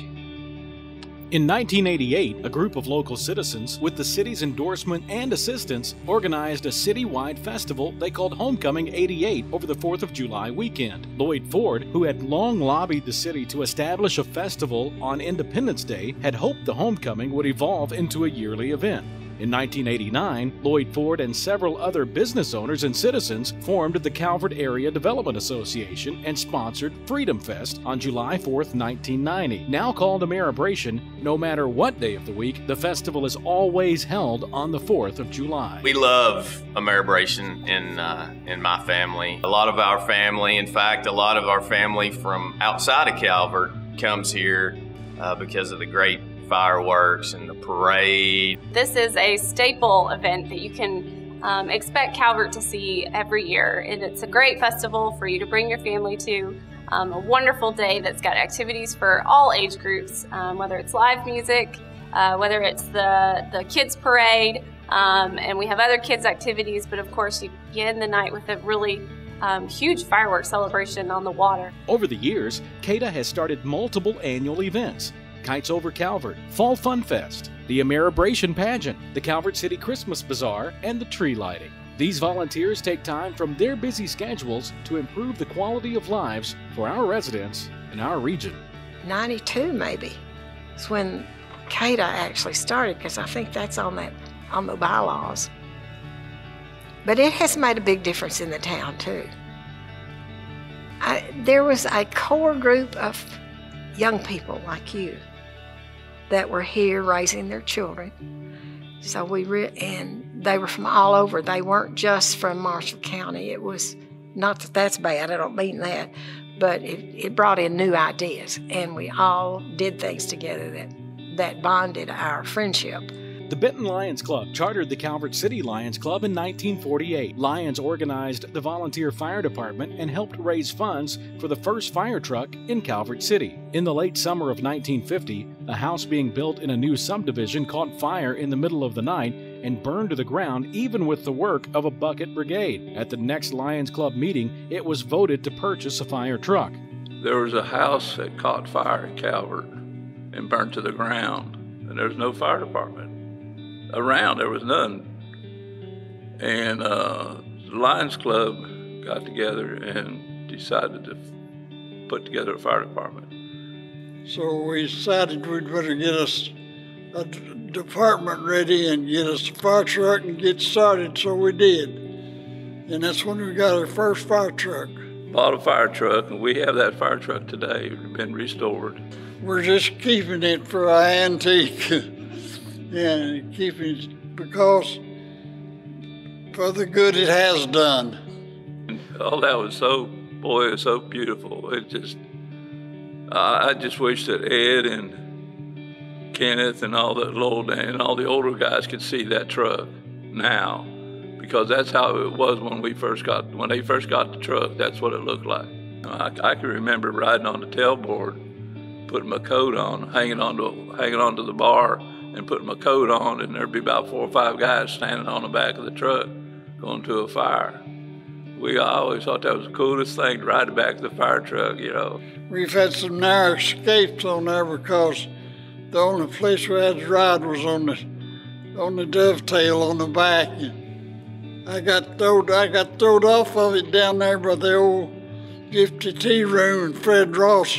Speaker 1: In 1988, a group of local citizens, with the city's endorsement and assistance, organized a citywide festival they called Homecoming 88 over the 4th of July weekend. Lloyd Ford, who had long lobbied the city to establish a festival on Independence Day, had hoped the homecoming would evolve into a yearly event. In 1989, Lloyd Ford and several other business owners and citizens formed the Calvert Area Development Association and sponsored Freedom Fest on July 4, 1990. Now called Ameribration, no matter what day of the week, the festival is always held on the 4th of July.
Speaker 15: We love Ameribration in my family. A lot of our family, in fact, a lot of our family from outside of Calvert comes here because of the great fireworks and the parade.
Speaker 16: This is a staple event that you can expect Calvert to see every year, and it's a great festival for you to bring your family to. A wonderful day that's got activities for all age groups, whether it's live music, whether it's the kids parade, and we have other kids activities, but of course you end the night with a really huge fireworks celebration on the water.
Speaker 1: Over the years, CADA has started multiple annual events. Kites Over Calvert, Fall Fun Fest, the Ameribration Pageant, the Calvert City Christmas Bazaar, and the tree lighting. These volunteers take time from their busy schedules to improve the quality of lives for our residents in our region.
Speaker 28: 92 maybe is when CADA actually started, because I think that's on the bylaws. But it has made a big difference in the town too. There was a core group of young people like you that were here raising their children. So and they were from all over. They weren't just from Marshall County. It was, not that that's bad, I don't mean that, but it brought in new ideas, and we all did things together that bonded our friendship.
Speaker 1: The Benton Lions Club chartered the Calvert City Lions Club in 1948. Lions organized the volunteer fire department and helped raise funds for the first fire truck in Calvert City. In the late summer of 1950, a house being built in a new subdivision caught fire in the middle of the night and burned to the ground, even with the work of a bucket brigade. At the next Lions Club meeting, it was voted to purchase a fire truck.
Speaker 17: There was a house that caught fire in Calvert and burned to the ground, and there was no fire department around. There was none. And the Lions Club got together and decided to put together a fire department.
Speaker 10: So we decided we'd better get us a department ready and get us a fire truck and get started, so we did. And that's when we got our first fire truck.
Speaker 17: Bought a fire truck, and we have that fire truck today. It's been restored.
Speaker 10: We're just keeping it for our antique. And keeping it because for the good it has done.
Speaker 17: All that was so beautiful. It just, I just wish that Ed and Kenneth and all the Lowell and all the older guys could see that truck now because that's how it was when they first got the truck. That's what it looked like. I can remember riding on the tailboard, putting my coat on, hanging onto the bar, and putting my coat on, and there'd be about 4 or 5 guys standing on the back of the truck going to a fire. I always thought that was the coolest thing, to ride the back of the fire truck, you know.
Speaker 10: We've had some narrow escapes on there because the only place we had to ride was on the dovetail on the back. And I got thrown off of it down there by the old Gifty Tea Room, and Fred Ross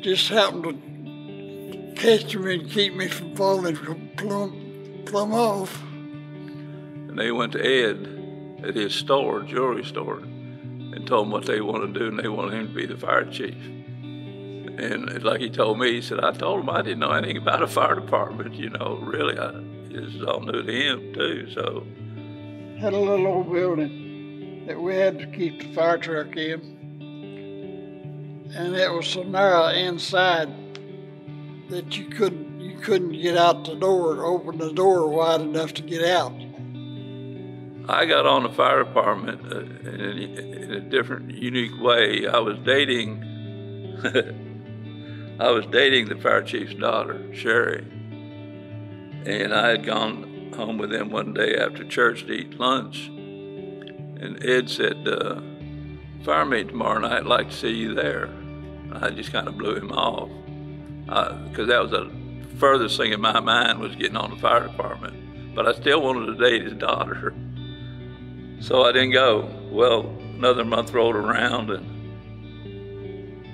Speaker 10: just happened to catch me and keep me from falling plumb off.
Speaker 17: And they went to Ed at his store, jewelry store, and told him what they wanted to do, and they wanted him to be the fire chief. And like he told me, he said, I told him I didn't know anything about a fire department, you know, really. This is all new to him, too, so.
Speaker 10: Had a little old building that we had to keep the fire truck in. And it was so narrow inside that you couldn't get out the door, open the door wide enough to get out.
Speaker 17: I got on the fire department in a different, unique way. I was dating the fire chief's daughter, Sherry. And I had gone home with them one day after church to eat lunch. And Ed said, fire meeting tomorrow night, I'd like to see you there. I just kind of blew him off. Because that was the furthest thing in my mind, was getting on the fire department. But I still wanted to date his daughter. So I didn't go. Well, another month rolled around, and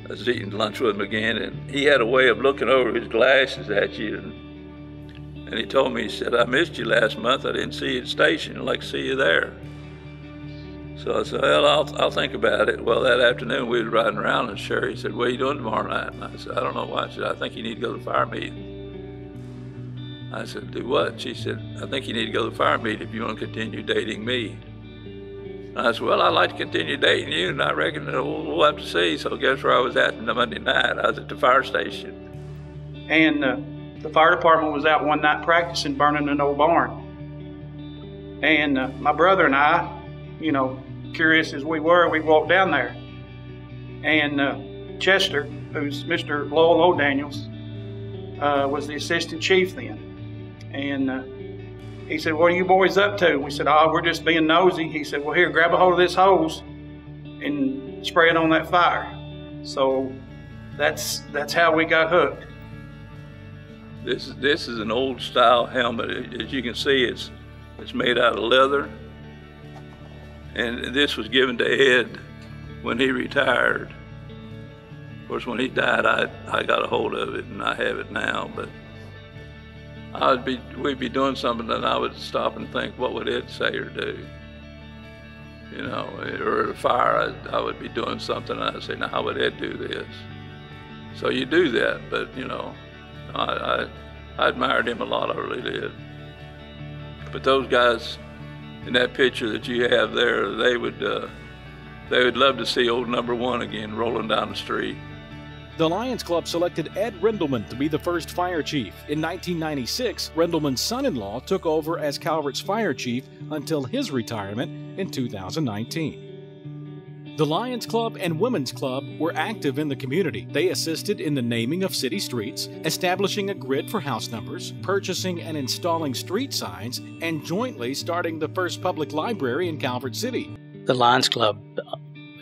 Speaker 17: I was eating lunch with him again, and he had a way of looking over his glasses at you, and he told me, he said, I missed you last month. I didn't see you at the station. I'd like to see you there. So I said, well, I'll think about it. Well, that afternoon we was riding around, and Sherry said, what are you doing tomorrow night? And I said, I don't know why. She said, I think you need to go to the fire meeting. I said, do what? She said, I think you need to go to the fire meeting if you want to continue dating me. And I said, well, I'd like to continue dating you, and I reckon we'll have to see. So guess where I was at on the Monday night? I was at the fire station.
Speaker 7: And the fire department was out one night practicing burning an old barn. And my brother and I, you know, curious as we were, we walked down there. And Chester, who's Mr. Lowell O'Daniels, was the assistant chief then. And he said, what are you boys up to? We said, oh, we're just being nosy. He said, well, here, grab a hold of this hose and spray it on that fire. So that's how we got hooked.
Speaker 17: This is an old style helmet. As you can see, it's made out of leather. And this was given to Ed when he retired. Of course, when he died, I got a hold of it, and I have it now. But we'd be doing something, and I would stop and think, what would Ed say or do? You know, or at a fire, I would be doing something, and I'd say, now, how would Ed do this? So you do that, but, you know, I admired him a lot, I really did. But those guys in that picture that you have there, they would love to see old number 1 again rolling down the street.
Speaker 1: The Lions Club selected Ed Rendleman to be the first fire chief. In 1996, Rendleman's son-in-law took over as Calvert's fire chief until his retirement in 2019. The Lions Club and Women's Club were active in the community. They assisted in the naming of city streets, establishing a grid for house numbers, purchasing and installing street signs, and jointly starting the first public library in Calvert City.
Speaker 11: The Lions Club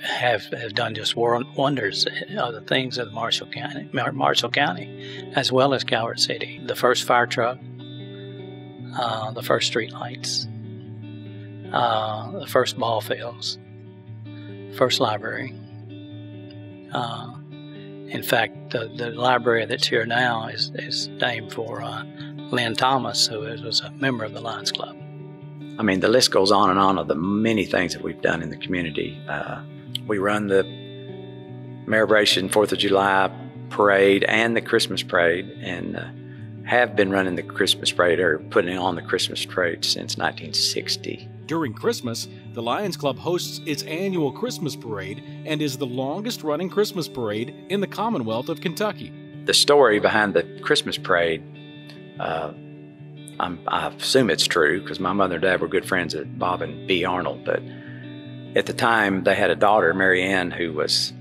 Speaker 11: have done just wonders of the things of Marshall County, as well as Calvert City. The first fire truck, the first street lights, the first ball fields, first library. In fact, the library that's here now is named for Lynn Thomas, who was a member of the Lions Club.
Speaker 12: I mean, the list goes on and on of the many things that we've done in the community. We run the Celebration 4th of July parade and the Christmas parade, and have been running the Christmas parade or putting on the Christmas parade since 1960.
Speaker 1: During Christmas, the Lions Club hosts its annual Christmas parade and is the longest-running Christmas parade in the Commonwealth of Kentucky.
Speaker 12: The story behind the Christmas parade I assume it's true because my mother and dad were good friends at Bob and B. Arnold. But at the time, they had a daughter, Mary Ann, who was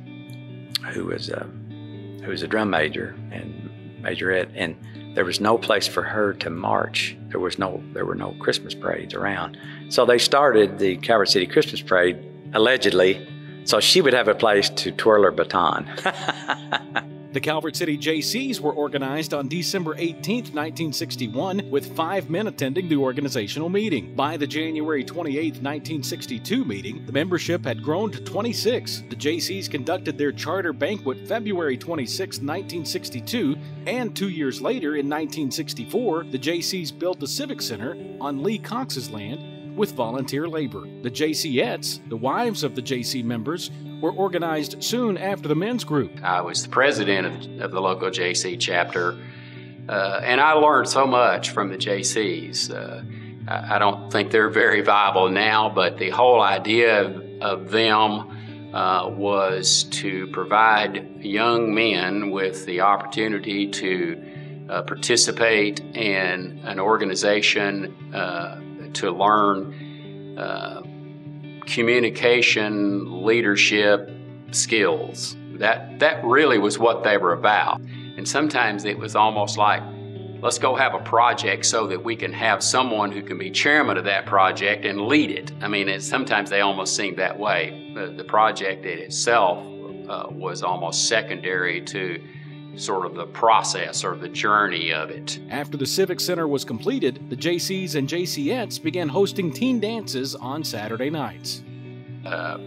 Speaker 12: a drum major and majorette, and there was no place for her to march. There were no Christmas parades around. So they started the Calvert City Christmas Parade, allegedly, so she would have a place to twirl her baton.
Speaker 1: The Calvert City JCs were organized on December 18, 1961, with 5 men attending the organizational meeting. By the January 28, 1962 meeting, the membership had grown to 26. The JCs conducted their charter banquet February 26, 1962, and 2 years later, in 1964, the JCs built the Civic Center on Lee Cox's land with volunteer labor. The JCettes, the wives of the JC members, were organized soon after the men's group.
Speaker 27: I was the president of the local JC chapter, and I learned so much from the JCs. I don't think they're very viable now, but the whole idea of them was to provide young men with the opportunity to participate in an organization, to learn communication, leadership skills. That really was what they were about. And sometimes it was almost like, let's go have a project so that we can have someone who can be chairman of that project and lead it. I mean, sometimes they almost seemed that way. The project in itself was almost secondary to sort of the process or the journey of it.
Speaker 1: After the Civic Center was completed, the JCs and JCettes began hosting teen dances on Saturday nights.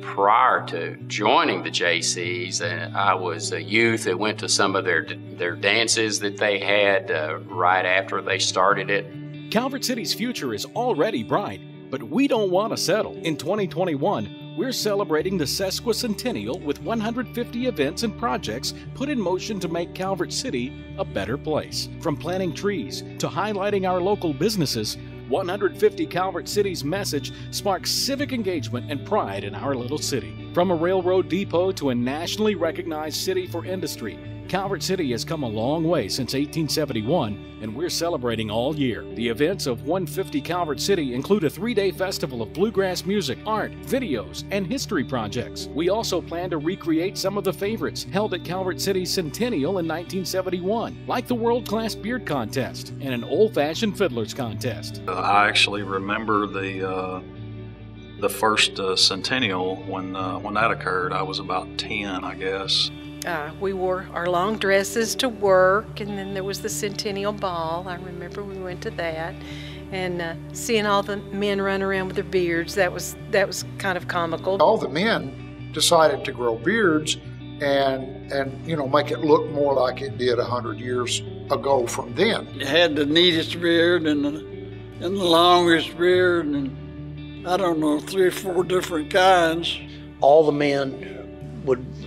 Speaker 27: Prior to joining the JCs, I was a youth that went to some of their dances that they had right after they started it.
Speaker 1: Calvert City's future is already bright, but we don't want to settle. In 2021, we're celebrating the Sesquicentennial with 150 events and projects put in motion to make Calvert City a better place. From planting trees to highlighting our local businesses, 150 Calvert City's message sparks civic engagement and pride in our little city. From a railroad depot to a nationally recognized city for industry, Calvert City has come a long way since 1871, and we're celebrating all year. The events of 150 Calvert City include a 3-day festival of bluegrass music, art, videos, and history projects. We also plan to recreate some of the favorites held at Calvert City Centennial in 1971, like the world-class beard contest and an old-fashioned fiddlers contest.
Speaker 2: I actually remember the first centennial when that occurred. I was about 10, I guess.
Speaker 28: We wore our long dresses to work, and then there was the Centennial Ball. I remember we went to that, and seeing all the men run around with their beards, that was kind of comical.
Speaker 9: All the men decided to grow beards and make it look more like it did 100 years ago from then.
Speaker 10: It had the neatest beard and the longest beard, and I don't know, 3 or 4 different kinds.
Speaker 8: All the men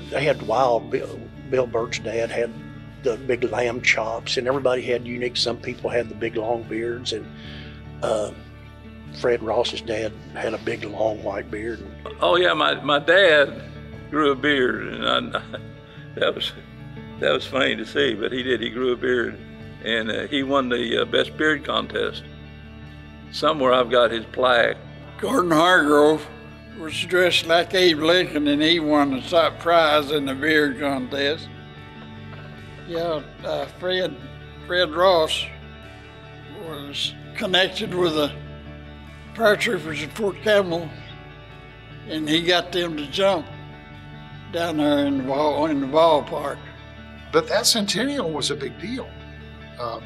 Speaker 8: they had wild. Bill Burt's dad had the big lamb chops, and everybody had unique. Some people had the big long beards, and Fred Ross's dad had a big long white beard.
Speaker 17: Oh yeah, my dad grew a beard, and that was funny to see. But he grew a beard, and he won the best beard contest. Somewhere I've got his plaque.
Speaker 10: Gordon Hargrove was dressed like Abe Lincoln, and he won the top prize in the beard contest. Yeah, Fred Ross was connected with the paratroopers at Fort Campbell, and he got them to jump down there in the ballpark.
Speaker 9: But that centennial was a big deal.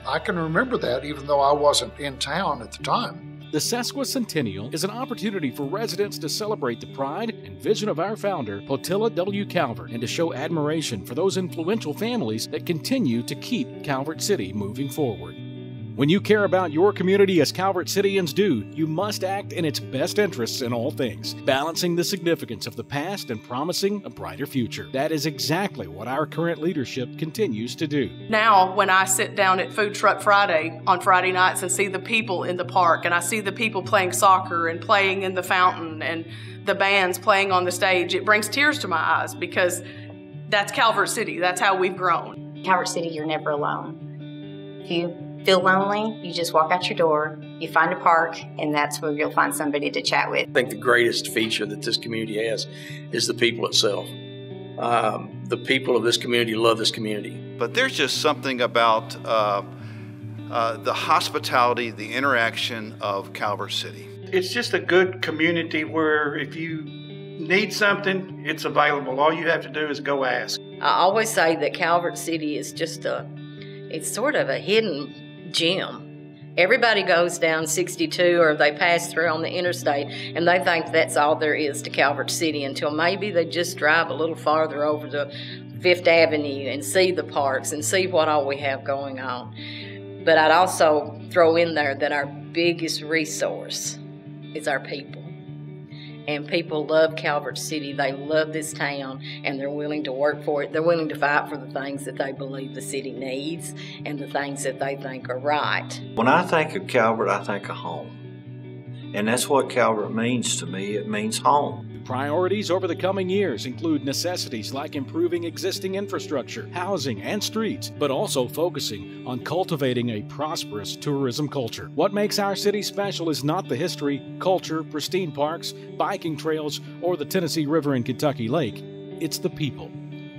Speaker 9: I can remember that, even though I wasn't in town at the time.
Speaker 1: The Sesquicentennial is an opportunity for residents to celebrate the pride and vision of our founder, Potilla W. Calvert, and to show admiration for those influential families that continue to keep Calvert City moving forward. When you care about your community as Calvert Cityans do, you must act in its best interests in all things, balancing the significance of the past and promising a brighter future. That is exactly what our current leadership continues to do.
Speaker 18: Now, when I sit down at Food Truck Friday on Friday nights and see the people in the park, and I see the people playing soccer and playing in the fountain and the bands playing on the stage, it brings tears to my eyes because that's Calvert City. That's how we've grown.
Speaker 22: Calvert City, you're never alone. If you feel lonely, you just walk out your door, you find a park, and that's where you'll find somebody to chat with.
Speaker 3: I think the greatest feature that this community has is the people itself. The people of this community love this community.
Speaker 4: But there's just something about the hospitality, the interaction of Calvert City.
Speaker 7: It's just a good community where if you need something, it's available. All you have to do is go ask.
Speaker 5: I always say that Calvert City is just it's sort of a hidden gem. Everybody goes down 62 or they pass through on the interstate and they think that's all there is to Calvert City until maybe they just drive a little farther over to Fifth Avenue and see the parks and see what all we have going on. But I'd also throw in there that our biggest resource is our people. And people love Calvert City. They love this town, and they're willing to work for it. They're willing to fight for the things that they believe the city needs and the things that they think are right.
Speaker 19: When I think of Calvert, I think of home. And that's what Calvert means to me. It means home.
Speaker 1: Priorities over the coming years include necessities like improving existing infrastructure, housing, and streets, but also focusing on cultivating a prosperous tourism culture. What makes our city special is not the history, culture, pristine parks, biking trails, or the Tennessee River and Kentucky Lake. It's the people.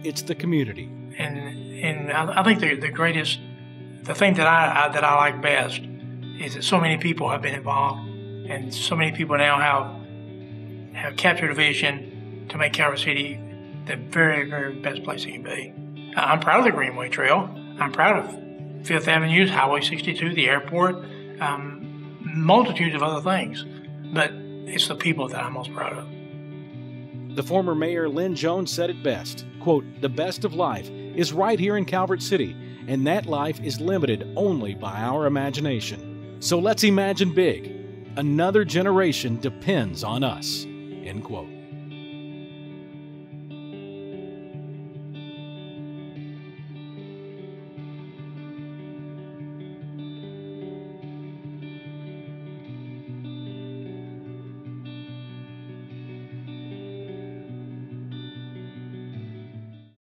Speaker 1: It's the community.
Speaker 20: And I think the thing that I like best is that so many people have been involved, and so many people now have captured a vision to make Calvert City the very, very best place it can be. I'm proud of the Greenway Trail. I'm proud of Fifth Avenue, Highway 62, the airport, multitudes of other things. But it's the people that I'm most proud of.
Speaker 1: The former mayor, Lynn Jones, said it best, quote, "The best of life is right here in Calvert City, and that life is limited only by our imagination. So let's imagine big. Another generation depends on us." End quote.